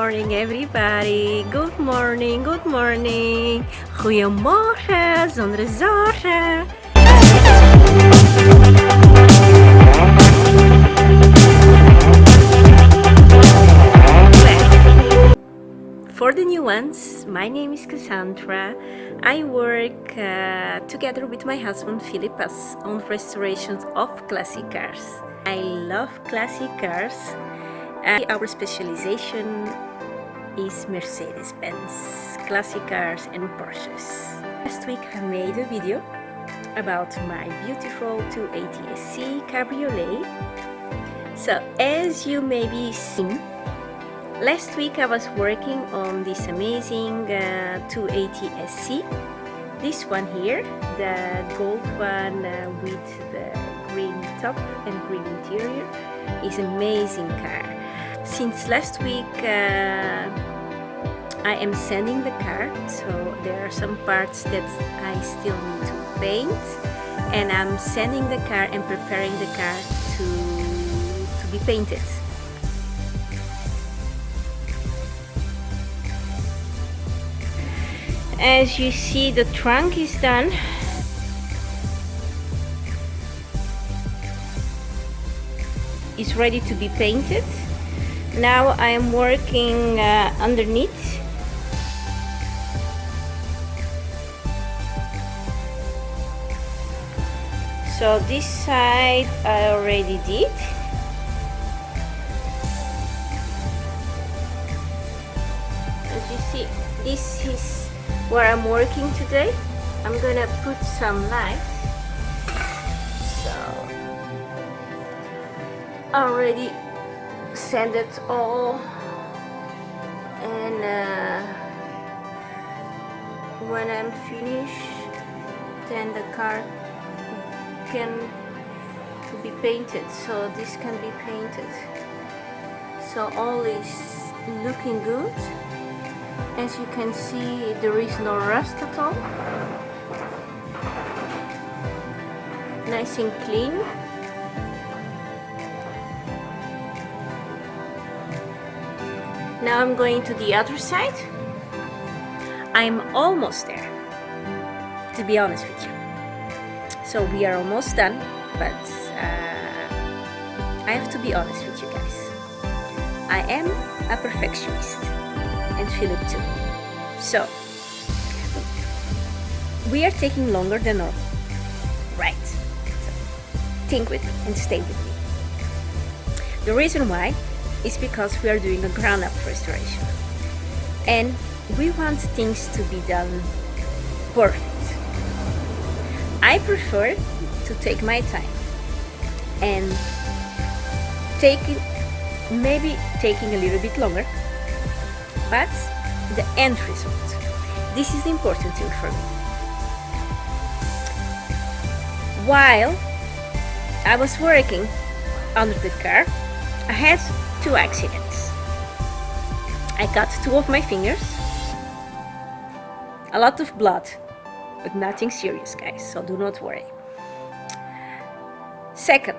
morning everybody. Good morning, good morning. Goedemorgen, zonder zorgen. For the new ones, my name is Kassandra. I work together with my husband Philippe on restorations of classic cars. I love classic cars. Our specialization is Mercedes-Benz, classic cars and Porsches. Last week I made a video about my beautiful 280SC Cabriolet. So as you may be seen, last week I was working on this amazing 280SC. This one here, the gold one with the green top and green interior, is an amazing car. Since last week I am sanding the car, so there are some parts that I still need to paint, and I'm sanding the car and preparing the car to be painted. As you see, the trunk is done. It's ready to be painted. Now I am working underneath. So this side I already did. As you see, this is where I'm working today. I'm gonna put some light. So already sanded all, and when I'm finished, then the car can be painted. So this can be painted. So all is looking good. As you can see, there is no rust at all. Nice and clean. Now I'm going to the other side. I'm almost there, to be honest with you. So we are almost done, but I have to be honest with you guys. I am a perfectionist, and Philippe too. So we are taking longer than normal, right? So think with me and stay with me. The reason why is because we are doing a ground-up restoration, and we want things to be done perfect. I prefer to take my time and maybe taking a little bit longer, but the end result, this is the important thing for me. While I was working under the car, I had 2 accidents. I cut 2 of my fingers, a lot of blood, but nothing serious, guys, so do not worry. Second,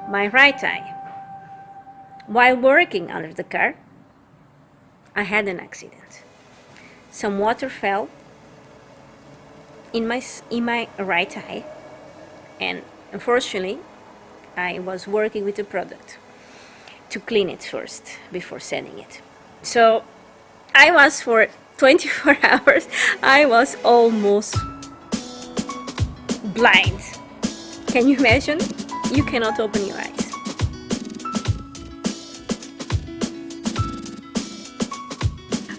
my right eye. While working under the car, I had an accident. Some water fell in my right eye, and unfortunately I was working with the product to clean it first before sanding it. So I was, for 24 hours, I was almost blind. Can you imagine? You cannot open your eyes.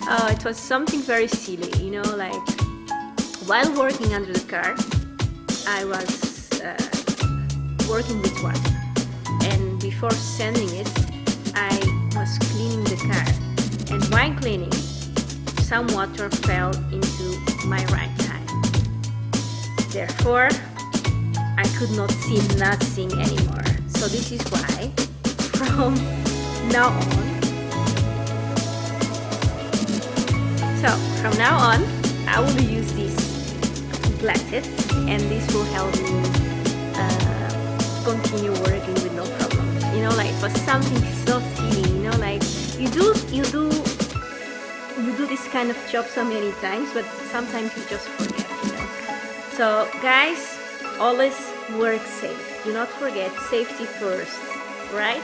Oh, it was something very silly, you know, like while working under the car, I was working with water, and before sanding it, I was cleaning the car, and while cleaning, some water fell into my right eye. Therefore, I could not see nothing anymore. So this is why, from now on, I will use this glasses, and this will help me continue working with no problem. You know, like for something so silly, you know, like you do this kind of job so many times, but sometimes you just forget, So guys, always work safe. Do not forget safety first, right?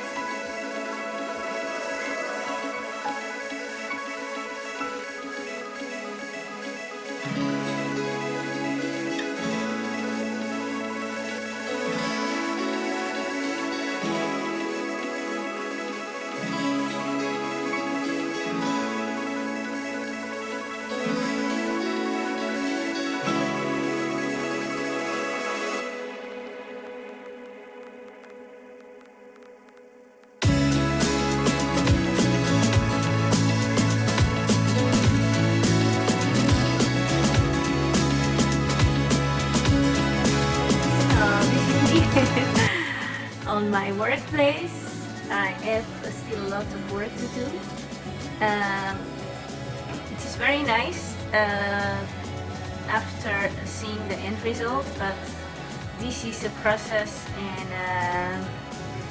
On my workplace, I have still a lot of work to do. It is very nice after seeing the end result, but this is a process and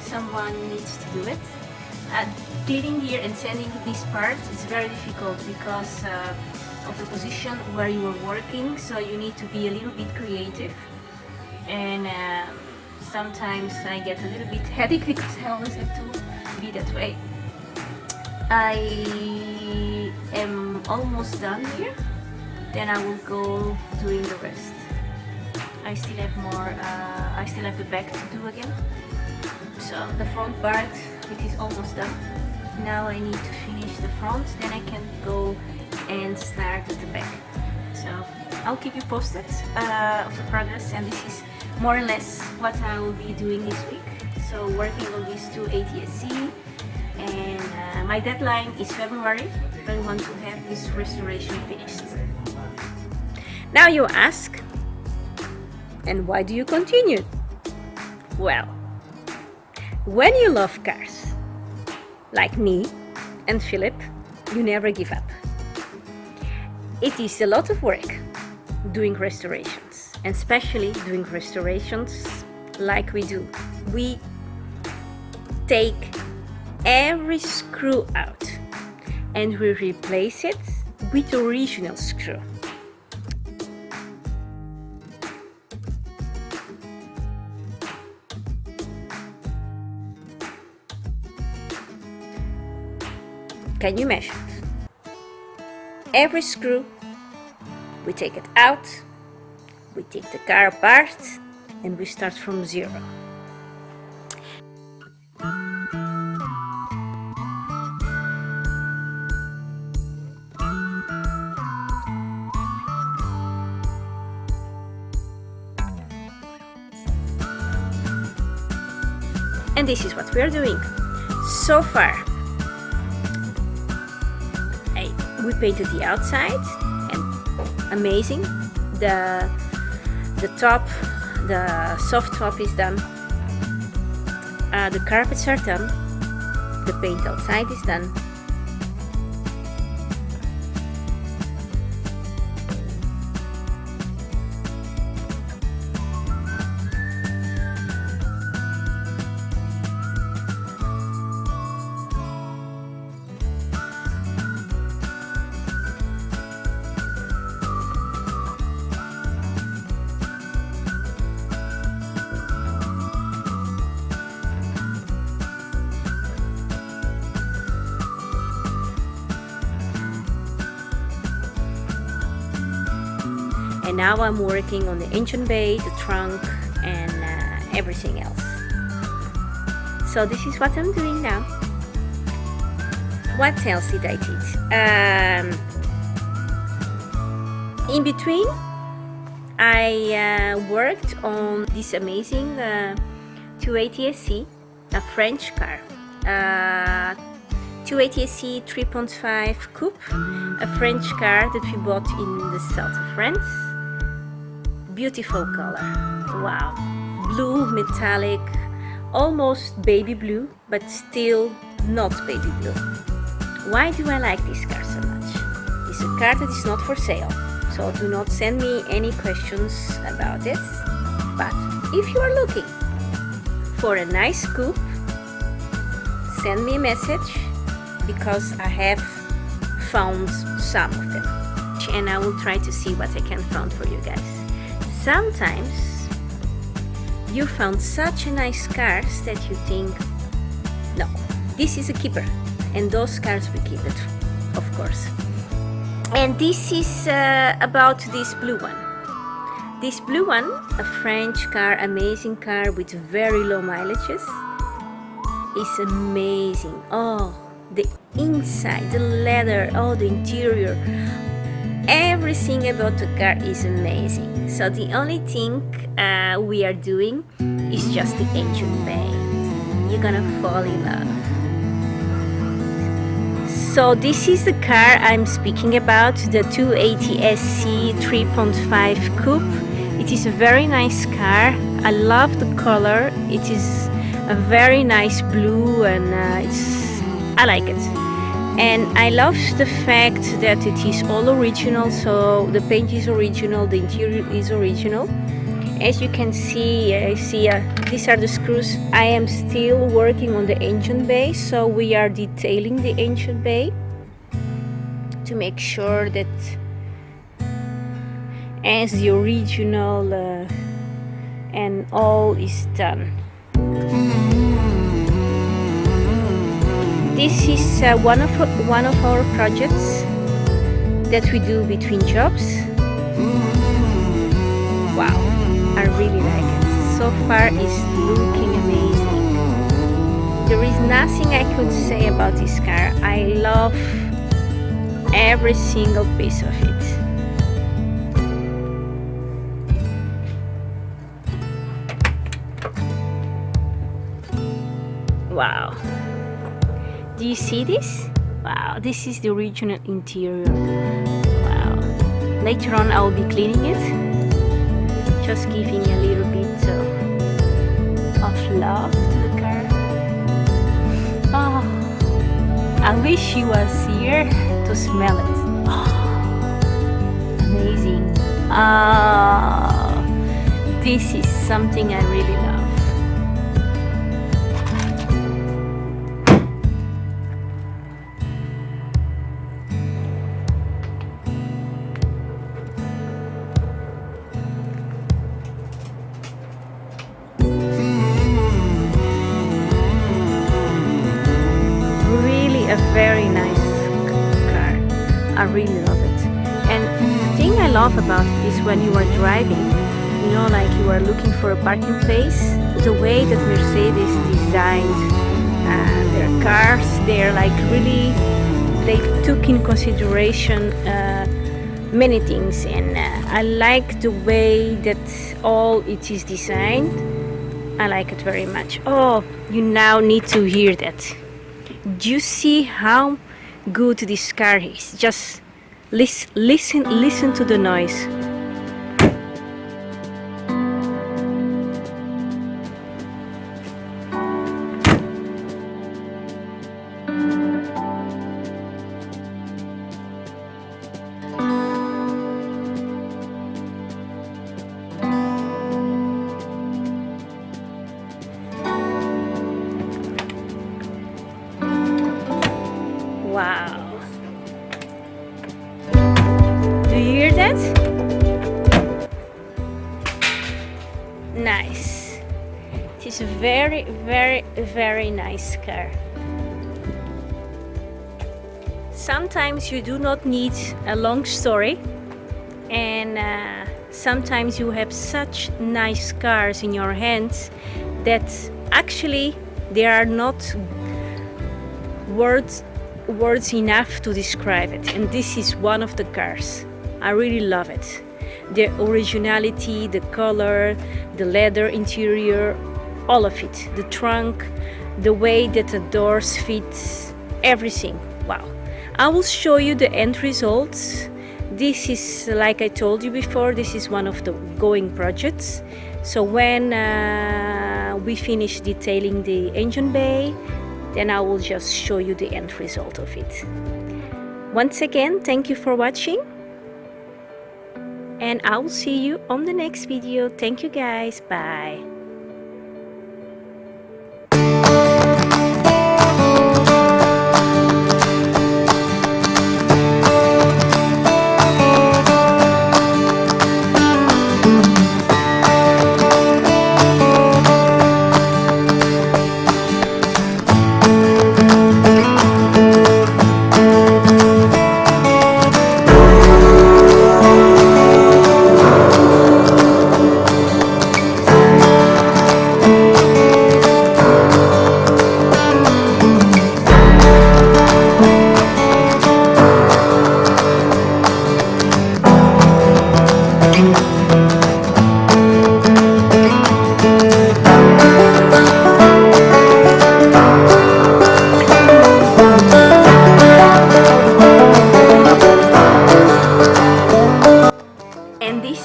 someone needs to do it. Getting here and sending these parts is very difficult because of the position where you are working, so you need to be a little bit creative, and sometimes I get a little bit headache because I always have to be that way. I am almost done here, then I will go doing the rest. I still have more, I still have the back to do again. So the front part, it is almost done. Now I need to finish the front, then I can go and start at the back. So I'll keep you posted of the progress, and this is more or less what I will be doing this week. So working on these two ATSC, and my deadline is February. I want to have this restoration finished. Now you ask, and why do you continue? Well, when you love cars, like me and Philippe, you never give up. It is a lot of work doing restorations, and especially doing restorations like we do. We take every screw out and we replace it with the original screw. Can you measure it? Every screw, we take it out, we take the car apart, and we start from zero. And this is what we are doing. So far, we painted the outside, and amazing. The top, the soft top is done. The carpets are done. The paint outside is done. And now I'm working on the engine bay, the trunk, and everything else. So this is what I'm doing now. What else did I do? In between, I worked on this amazing 280SC, a French car. 280SC 3.5 Coupe, a French car that we bought in the south of France. Beautiful color, wow, blue, metallic, almost baby blue, but still not baby blue. Why do I like this car so much? It's a car that is not for sale, so do not send me any questions about it. But if you are looking for a nice coupe, send me a message because I have found some of them, and I will try to see what I can find for you guys. Sometimes you found such a nice cars that you think, no, this is a keeper, and those cars we keep it, of course. And this is about this blue one. This blue one, a French car, amazing car with very low mileages, is amazing. Oh, the inside, the leather, oh, the interior, everything about the car is amazing. So the only thing we are doing is just the engine paint. You're gonna fall in love. So this is the car I'm speaking about, the 280SC 3.5 Coupe. It is a very nice car. I love the color. It is a very nice blue, and I like it. And I love the fact that it is all original, so the paint is original, the interior is original. As you can see, these are the screws. I am still working on the engine bay, so we are detailing the engine bay to make sure that as the original and all is done. This is one of our projects that we do between jobs. Wow, I really like it. So far it's looking amazing. There is nothing I could say about this car. I love every single piece of it. Wow. Do you see this? Wow, this is the original interior. Wow. Later on I will be cleaning it. Just giving a little bit of love to the car. Oh, I wish she was here to smell it. Oh, amazing. Oh, this is something I really love. A very nice car. I really love it. And the thing I love about it is when you are driving, you know, like you are looking for a parking place, the way that Mercedes designed their cars, they're like really, they took in consideration many things, and I like the way that all it is designed. I like it very much. Oh, you now need to hear that. Do you see how good this car is? Just listen to the noise. Wow. Do you hear that? Nice. It is a very, very, very nice car. Sometimes you do not need a long story, and sometimes you have such nice cars in your hands that actually there are not words enough to describe it, and this is one of the cars. I really love it. The originality, the color, the leather interior, all of it, the trunk, the way that the doors fit, everything. Wow. I will show you the end results. This is, like I told you before, this is one of the going projects. So when we finish detailing the engine bay, then I will just show you the end result of it. Once again, thank you for watching, and I will see you on the next video. Thank you guys, bye.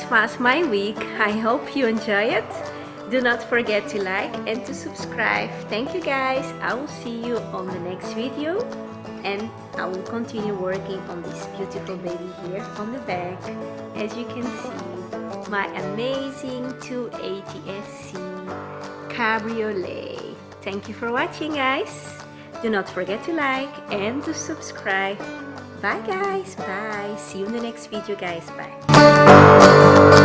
was my week. I hope you enjoy it. Do not forget to like and to subscribe. Thank you guys. I will see you on the next video, and I will continue working on this beautiful baby here on the back. As you can see, my amazing 280SC Cabriolet. Thank you for watching, guys. Do not forget to like and to subscribe. Bye guys. Bye. See you in the next video, guys. Bye.